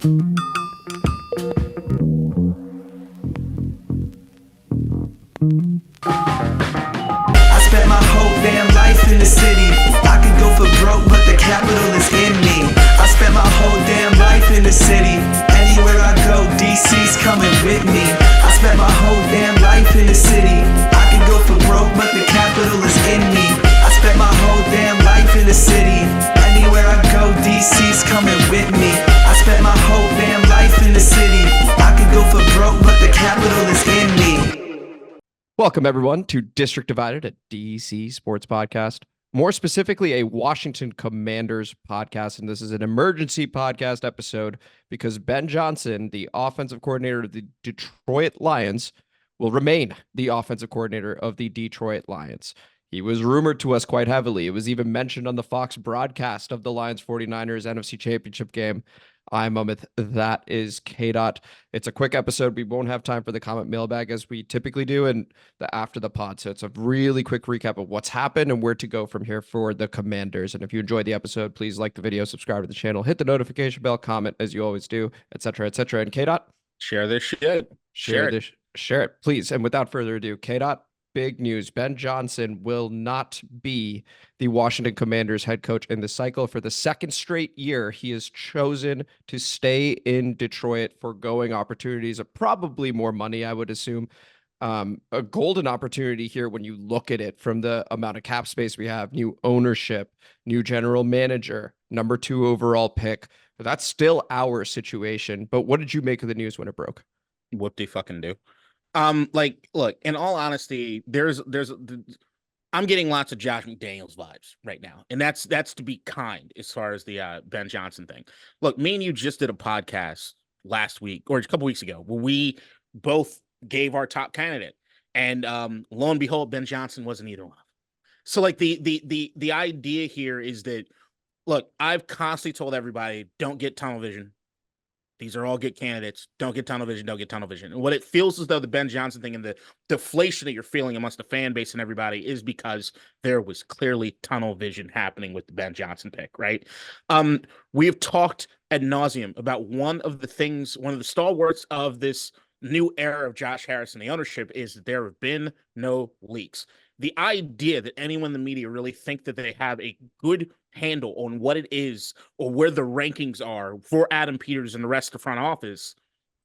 I spent my whole damn life in the city. I could go for broke, but the capital is in me. I spent my whole damn life in the city. Anywhere I go, DC's coming with me. I spent my whole damn life in the city. I could go for broke, but the capital is in me. I spent my whole damn life in the city. Anywhere I go, DC's coming with me. I spent my whole damn life in the city. I could go for broke, but the capital is in me. Welcome, everyone, to District Divided, a DC sports podcast, more specifically a Washington Commanders podcast. And this is an emergency podcast episode because Ben Johnson, the offensive coordinator of the Detroit Lions, will remain the offensive coordinator of the Detroit Lions. He was rumored to us quite heavily. It was even mentioned on the Fox broadcast of the Lions 49ers NFC Championship game. I'm Umith. That is K-Dot. It's a quick episode. We won't have time for the comment mailbag as we typically do and the after the pod. So it's a really quick recap of what's happened and where to go from here for the Commanders. And if you enjoyed the episode, please like the video, subscribe to the channel, hit the notification bell, comment as you always do, etc., etc. And K-Dot, share this shit. Share it, please. And without further ado, K-Dot, big news. Ben Johnson will not be the Washington Commanders head coach in the cycle. For the second straight year, he has chosen to stay in Detroit, foregoing opportunities of probably more money, I would assume. A golden opportunity here when you look at it from the amount of cap space we have, new ownership, new general manager, number 2 overall pick. But that's still our situation. But what did you make of the news when it broke? What they fucking do? Look, in all honesty, I'm getting lots of Josh McDaniels vibes right now. And that's to be kind as far as the Ben Johnson thing. Look, me and you just did a podcast last week or a couple weeks ago where we both gave our top candidate. And lo and behold, Ben Johnson wasn't either one. So like the idea here is that, look, I've constantly told everybody, don't get tunnel vision. These are all good candidates. Don't get tunnel vision. Don't get tunnel vision. And what it feels as though the Ben Johnson thing and the deflation that you're feeling amongst the fan base and everybody is because there was clearly tunnel vision happening with the Ben Johnson pick, right? We have talked ad nauseum about one of the stalwarts of this new era of Josh Harris and the ownership is that there have been no leaks. The idea that anyone in the media really think that they have a good handle on what it is or where the rankings are for Adam Peters and the rest of the front office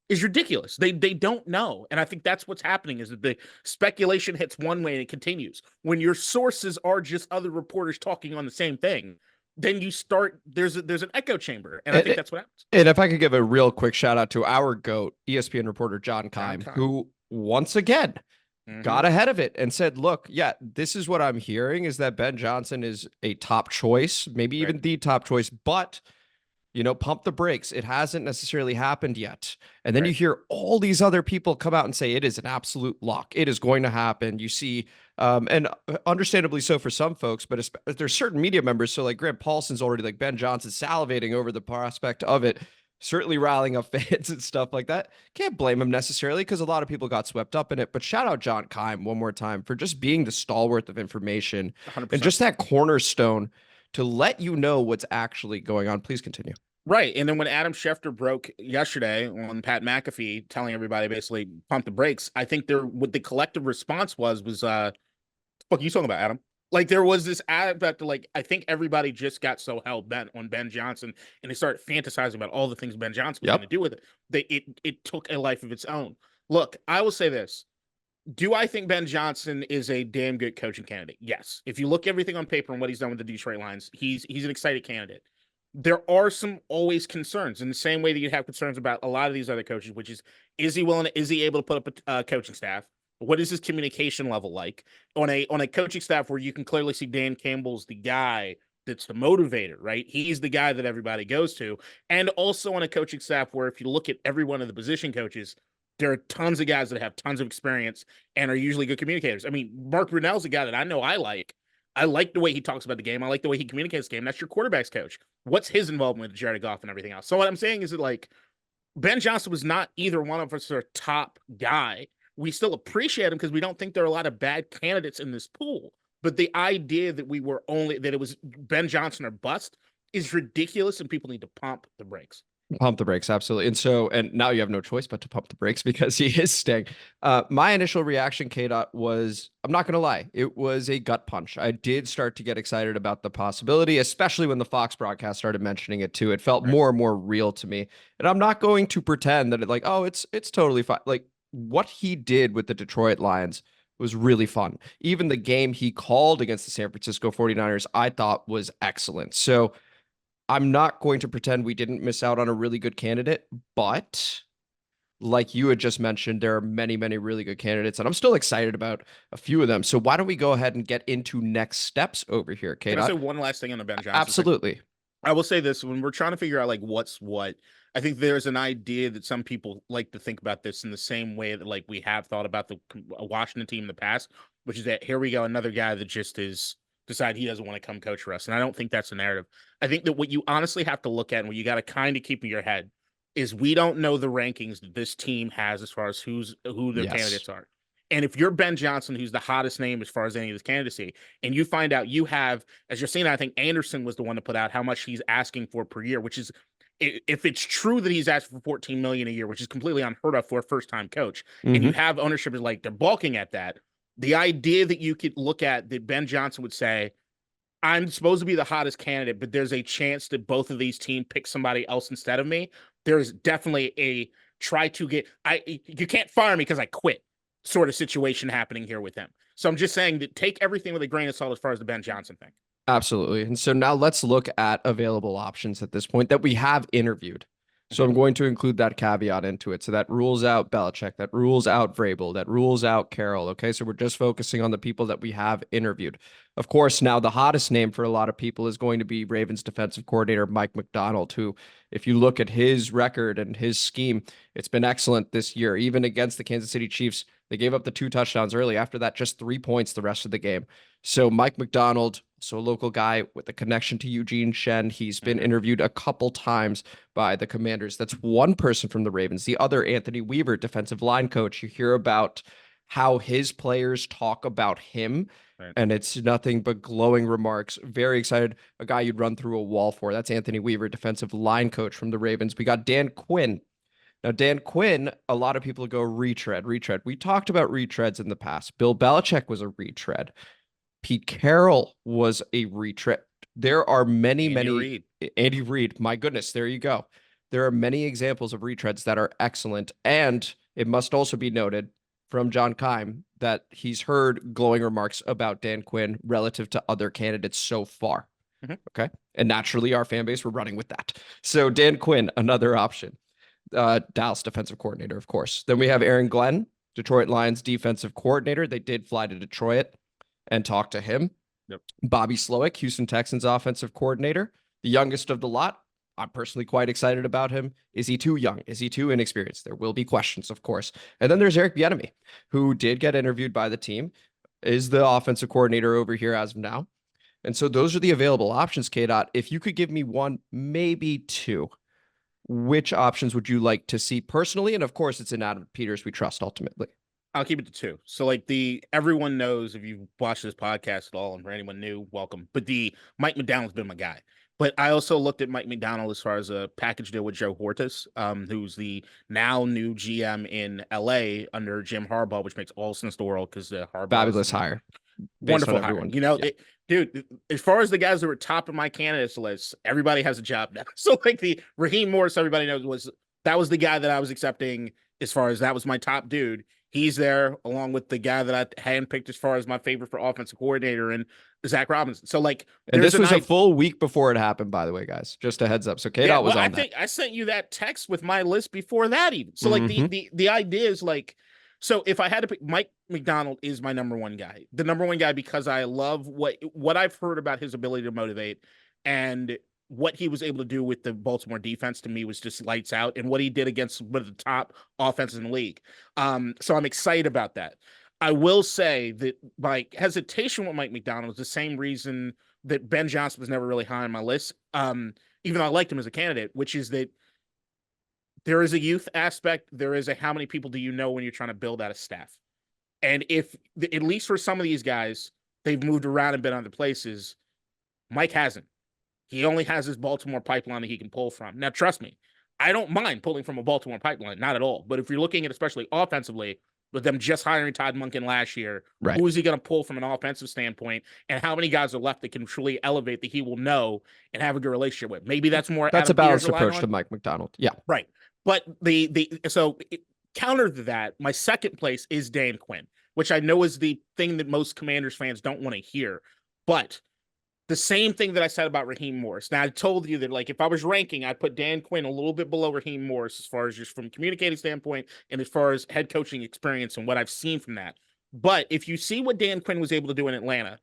is ridiculous. They don't know. And I think that's what's happening is that the speculation hits one way and it continues. When your sources are just other reporters talking on the same thing, then you start, there's an echo chamber. And I think that's what happens. And if I could give a real quick shout out to our GOAT, ESPN reporter John Keim, who once again got ahead of it and said, look, yeah, this is what I'm hearing is that Ben Johnson is a top choice, maybe even the top choice, but, pump the brakes. It hasn't necessarily happened yet. And then you hear all these other people come out and say it is an absolute lock. It is going to happen. You see, and understandably so for some folks, but there's certain media members. So like Grant Paulson's already like Ben Johnson salivating over the prospect of it. Certainly rallying up fans and stuff like that. Can't blame him necessarily because a lot of people got swept up in it. But shout out John Keim one more time for just being the stalwart of information 100%. And just that cornerstone to let you know what's actually going on. Please continue. Right. And then when Adam Schefter broke yesterday on Pat McAfee telling everybody basically pump the brakes, I think what the collective response was fuck are you talking about, Adam? Like there was this ad that I think everybody just got so hell bent on Ben Johnson and they started fantasizing about all the things Ben Johnson was going to do with it. It took a life of its own. Look, I will say this. Do I think Ben Johnson is a damn good coaching candidate? Yes. If you look everything on paper and what he's done with the Detroit Lions, he's an excited candidate. There are some always concerns in the same way that you have concerns about a lot of these other coaches, which is he able to put up a coaching staff? What is his communication level like on a coaching staff where you can clearly see Dan Campbell's the guy that's the motivator, right? He's the guy that everybody goes to. And also on a coaching staff where if you look at every one of the position coaches, there are tons of guys that have tons of experience and are usually good communicators. I mean, Mark Brunell's a guy that I know I like. I like the way he talks about the game. I like the way he communicates the game. That's your quarterback's coach. What's his involvement with Jared Goff and everything else? So what I'm saying is that Ben Johnson was not either one of us our top guy. We still appreciate him because we don't think there are a lot of bad candidates in this pool. But the idea that that it was Ben Johnson or bust is ridiculous and people need to pump the brakes. Pump the brakes, absolutely. And now you have no choice but to pump the brakes because he is staying. My initial reaction, K-Dot, was, I'm not going to lie, it was a gut punch. I did start to get excited about the possibility, especially when the Fox broadcast started mentioning it too. It felt more and more real to me. And I'm not going to pretend that it's totally fine. Like, what he did with the Detroit Lions was really fun. Even the game he called against the San Francisco 49ers, I thought was excellent. So I'm not going to pretend we didn't miss out on a really good candidate, but like you had just mentioned, there are many, many really good candidates, and I'm still excited about a few of them. So why don't we go ahead and get into next steps over here, Kate? Can I say one last thing on the Ben Johnson? Absolutely. I will say this: when we're trying to figure out like what's what, I think there's an idea that some people like to think about this in the same way that like we have thought about the Washington team in the past, which is that here we go, another guy that just is decide he doesn't want to come coach for us. And I don't think that's a narrative. I think that what you honestly have to look at and what you got to kind of keep in your head is we don't know the rankings that this team has as far as who the candidates are. And if you're Ben Johnson, who's the hottest name as far as any of this candidacy, and you find out you have, as you're seeing, I think Anderson was the one to put out how much he's asking for per year, which is, if it's true that he's asking for $14 million a year, which is completely unheard of for a first-time coach, and you have ownership is like they're balking at that. The idea that you could look at that Ben Johnson would say, I'm supposed to be the hottest candidate, but there's a chance that both of these teams pick somebody else instead of me. There's definitely a try to get, you can't fire me because I quit sort of situation happening here with him. So I'm just saying that take everything with a grain of salt as far as the Ben Johnson thing. Absolutely. And so now let's look at available options at this point that we have interviewed. So I'm going to include that caveat into it. So that rules out Belichick, that rules out Vrabel, that rules out Carroll. Okay, so we're just focusing on the people that we have interviewed. Of course, now the hottest name for a lot of people is going to be Ravens defensive coordinator Mike Macdonald, who, if you look at his record and his scheme, it's been excellent this year. Even against the Kansas City Chiefs, they gave up the 2 touchdowns early. After that, just 3 points the rest of the game. So Mike Macdonald, so a local guy with a connection to Eugene Shen. He's been interviewed a couple times by the Commanders. That's one person from the Ravens. The other, Anthony Weaver, defensive line coach. You hear about how his players talk about him, and it's nothing but glowing remarks. Very excited. A guy you'd run through a wall for. That's Anthony Weaver, defensive line coach from the Ravens. We got Dan Quinn. Now, Dan Quinn, a lot of people go retread. We talked about retreads in the past. Bill Belichick was a retread. Pete Carroll was a retread. There are many. Andy Reid. My goodness, there you go. There are many examples of retreads that are excellent. And it must also be noted from John Keim that he's heard glowing remarks about Dan Quinn relative to other candidates so far. Okay. And naturally, our fan base, we're running with that. So Dan Quinn, another option. Dallas defensive coordinator, of course. Then we have Aaron Glenn, Detroit Lions defensive coordinator. They did fly to Detroit and talk to him. Bobby Slowik, Houston Texans offensive coordinator, the youngest of the lot. I'm personally quite excited about him. Is he too young? Is he too inexperienced? There will be questions, of course. And then there's Eric Bieniemy, who did get interviewed by the team, is the offensive coordinator over here as of now. And so those are the available options, K-Dot. If you could give me one, maybe two, which options would you like to see personally? And of course, it's in Adam Peters we trust ultimately. I'll keep it to 2. So like everyone knows, if you've watched this podcast at all, and for anyone new, welcome. But the Mike Macdonald's been my guy. But I also looked at Mike Macdonald as far as a package deal with Joe Hortus, who's the now new GM in LA under Jim Harbaugh, which makes all sense in the world because the Harbaugh fabulous hire. Wonderful hire. You know, dude, as far as the guys that were top of my candidates list, everybody has a job now. So like the Raheem Morris, everybody knows was the guy that I was accepting as far as that was my top dude. He's there along with the guy that I handpicked as far as my favorite for offensive coordinator and Zach Robinson. So like, and this was a full week before it happened, by the way, guys, just a heads up. So K-Dot was on that. I think I sent you that text with my list before that even. So like the idea is like, so if I had to pick, Mike Macdonald is my number one guy, the number one guy, because I love what I've heard about his ability to motivate, and what he was able to do with the Baltimore defense to me was just lights out, and what he did against one of the top offenses in the league. So I'm excited about that. I will say that my hesitation with Mike Macdonald is the same reason that Ben Johnson was never really high on my list. Even though I liked him as a candidate, which is that there is a youth aspect. There is a, how many people do you know when you're trying to build out a staff? And if, at least for some of these guys, they've moved around and been other places, Mike hasn't. He only has his Baltimore pipeline that he can pull from. Now, trust me, I don't mind pulling from a Baltimore pipeline, not at all. But if you're looking at especially offensively, with them just hiring Todd Monken last year, Right. who is he going to pull from an offensive standpoint, and how many guys are left that can truly elevate that he will know and have a good relationship with? Maybe that's more. That's Adam a balanced Peters relying approach on. to Mike Macdonald. Yeah. Right. But counter to that, my second place is Dan Quinn, which I know is the thing that most Commanders fans don't want to hear. But the same thing that I said about Raheem Morris. Now, I told you that, like, if I was ranking, I'd put Dan Quinn a little bit below Raheem Morris as far as just from a communicating standpoint and as far as head coaching experience and what I've seen from that. But if you see what Dan Quinn was able to do in Atlanta,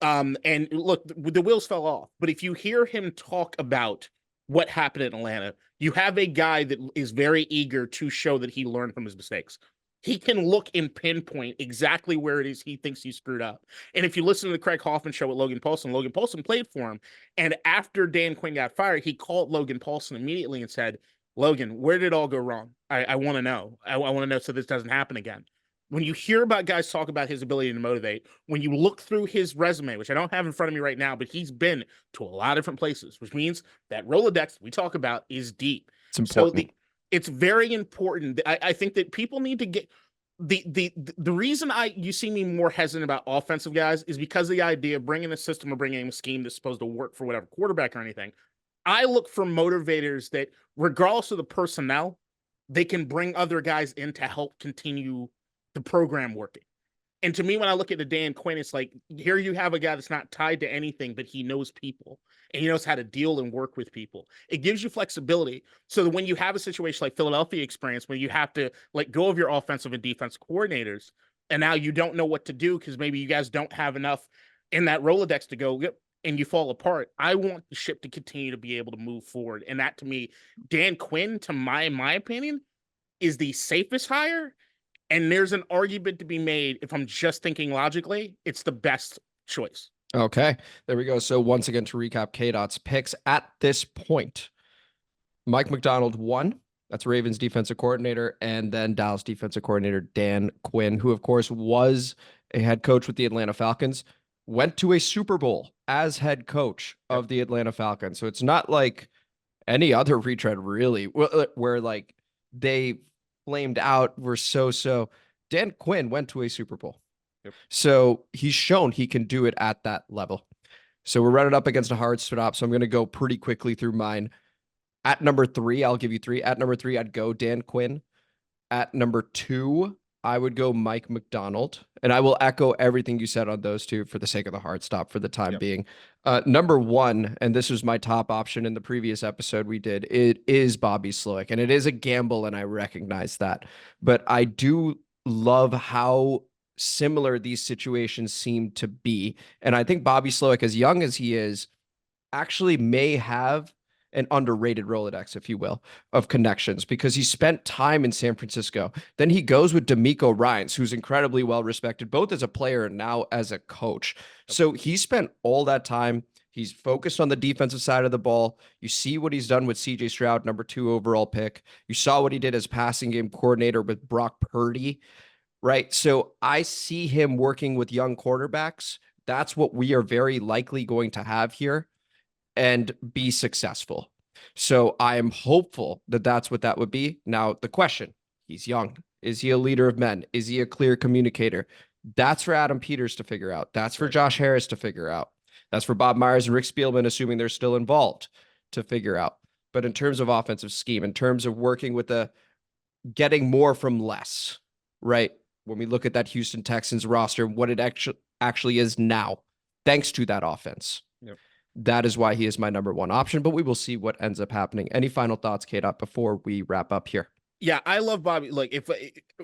and look, the wheels fell off. But if you hear him talk about what happened in Atlanta, you have a guy that is very eager to show that he learned from his mistakes. He can look and pinpoint exactly where it is he thinks he screwed up. And if you listen to the Craig Hoffman show with Logan Paulson played for him. And after Dan Quinn got fired, he called Logan Paulson immediately and said, Logan, where did it all go wrong? I want to know. I want to know so this doesn't happen again. When you hear about guys talk about his ability to motivate, when you look through his resume, which I don't have in front of me right now, but he's been to a lot of different places, which means that Rolodex we talk about is deep. It's important. So it's very important. I think that people need to get the reason you see me more hesitant about offensive guys is because of the idea of bringing a system or bringing a scheme that's supposed to work for whatever quarterback or anything. I look for motivators that, regardless of the personnel, they can bring other guys in to help continue the program working. And to me, when I look at the Dan Quinn, it's like, here you have a guy that's not tied to anything, but he knows people and he knows how to deal and work with people. It gives you flexibility so that when you have a situation like Philadelphia experience, where you have to let go of your offensive and defense coordinators, and now you don't know what to do because maybe you guys don't have enough in that Rolodex to go, yep, and you fall apart. I want the ship to continue to be able to move forward. And that, to me, Dan Quinn, to my opinion, is the safest hire. And there's an argument to be made, if I'm just thinking logically, it's the best choice. Okay, there we go. So once again, to recap KDOT's picks at this point, Mike Macdonald 1, that's Ravens defensive coordinator, and then Dallas defensive coordinator Dan Quinn, who of course was a head coach with the Atlanta Falcons, went to a Super Bowl as head coach of the Atlanta Falcons. So it's not like any other retread really, where like they flamed out, were so. Dan Quinn went to a Super Bowl. Yep. So he's shown he can do it at that level. So we're running up against a hard stop. So I'm going to go pretty quickly through mine. At number 3, I'll give you 3. At number 3, I'd go Dan Quinn. At number 2, I would go Mike Macdonald. And I will echo everything you said on those two for the sake of the hard stop for the time being. Number 1, and this was my top option in the previous episode we did, it is Bobby Slowik. And it is a gamble, and I recognize that. But I do love how similar these situations seem to be. And I think Bobby Slowik, as young as he is, actually may have an underrated Rolodex, if you will, of connections, because he spent time in San Francisco. Then he goes with D'Amico Ryans, who's incredibly well respected, both as a player and now as a coach. So he spent all that time. He's focused on the defensive side of the ball. You see what he's done with CJ Stroud, number 2 overall pick. You saw what he did as passing game coordinator with Brock Purdy, right? So I see him working with young quarterbacks. That's what we are very likely going to have here, and be successful. So I am hopeful that that's what that would be. Now, the question, he's young. Is he a leader of men? Is he a clear communicator? That's for Adam Peters to figure out. That's for Josh Harris to figure out. That's for Bob Myers and Rick Spielman, assuming they're still involved, to figure out. But in terms of offensive scheme, in terms of working with the getting more from less, right? When we look at that Houston Texans roster, what it actually is now, thanks to that offense. Yep. That is why he is my number 1 option, but we will see what ends up happening. Any final thoughts, K-Dot, before we wrap up here? Yeah, I love Bobby. Like,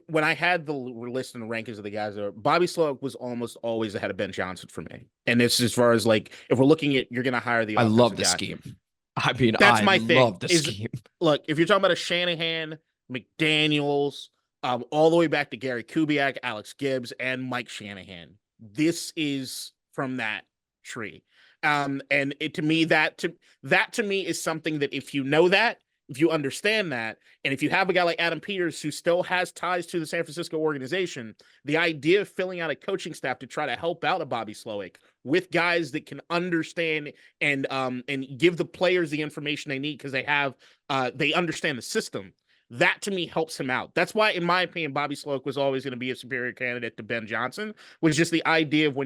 when I had the list and the rankings of the guys, Bobby Slowik was almost always ahead of Ben Johnson for me. And it's as far as, like, if we're looking at, you're going to hire the I love the guy. Scheme. I mean, that's I my thing. love the scheme. Look, if you're talking about a Shanahan, McDaniels, all the way back to Gary Kubiak, Alex Gibbs, and Mike Shanahan, this is from that tree. And to me, that to me is something that, if you know that, if you understand that, and if you have a guy like Adam Peters who still has ties to the San Francisco organization, the idea of filling out a coaching staff to try to help out a Bobby Slowik with guys that can understand and give the players the information they need because they understand the system. That to me helps him out. That's why, in my opinion, Bobby Slowik was always going to be a superior candidate to Ben Johnson, was just the idea of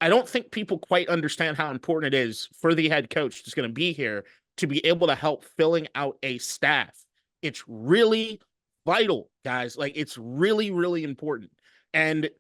I don't think people quite understand how important it is for the head coach that's going to be here to be able to help filling out a staff. It's really vital, guys. Like, it's really, really important. And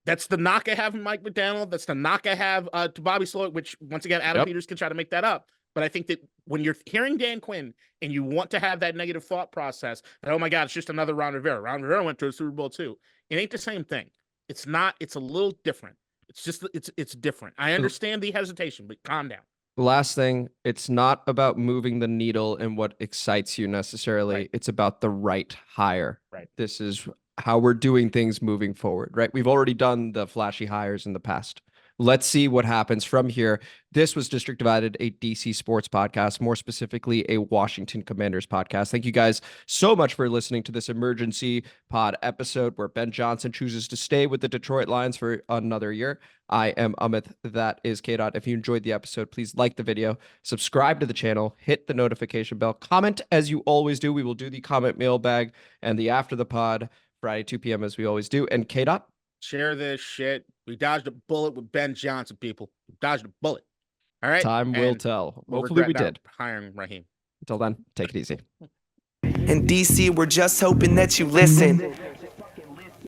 that's the knock I have on Mike Macdonald. That's the knock I have to Bobby Slowik, which, once again, Adam Peters can try to make that up. But I think that when you're hearing Dan Quinn and you want to have that negative thought process that, oh my God, it's just another Ron Rivera. Ron Rivera went to a Super Bowl too. It ain't the same thing. It's not. It's a little different. It's just, it's different. I understand the hesitation, but calm down. Last thing, it's not about moving the needle and what excites you necessarily. Right. It's about the right hire. Right. This is how we're doing things moving forward, right? We've already done the flashy hires in the past. Let's see what happens from here. This was District Divided, a DC sports podcast, more specifically a Washington Commanders podcast. Thank you guys so much for listening to this emergency pod episode where Ben Johnson chooses to stay with the Detroit Lions for another year. I am Amit. That is KDOT. If you enjoyed the episode, please like the video, subscribe to the channel, hit the notification bell, comment as you always do. We will do the comment mailbag and the after the pod Friday, 2 p.m. as we always do. And KDOT, share this shit. We dodged a bullet with Ben Johnson, people. We dodged a bullet. All right. Time will tell. Hopefully we did. Hiring Raheem. Until then, take it easy. In DC, we're just hoping that you listen.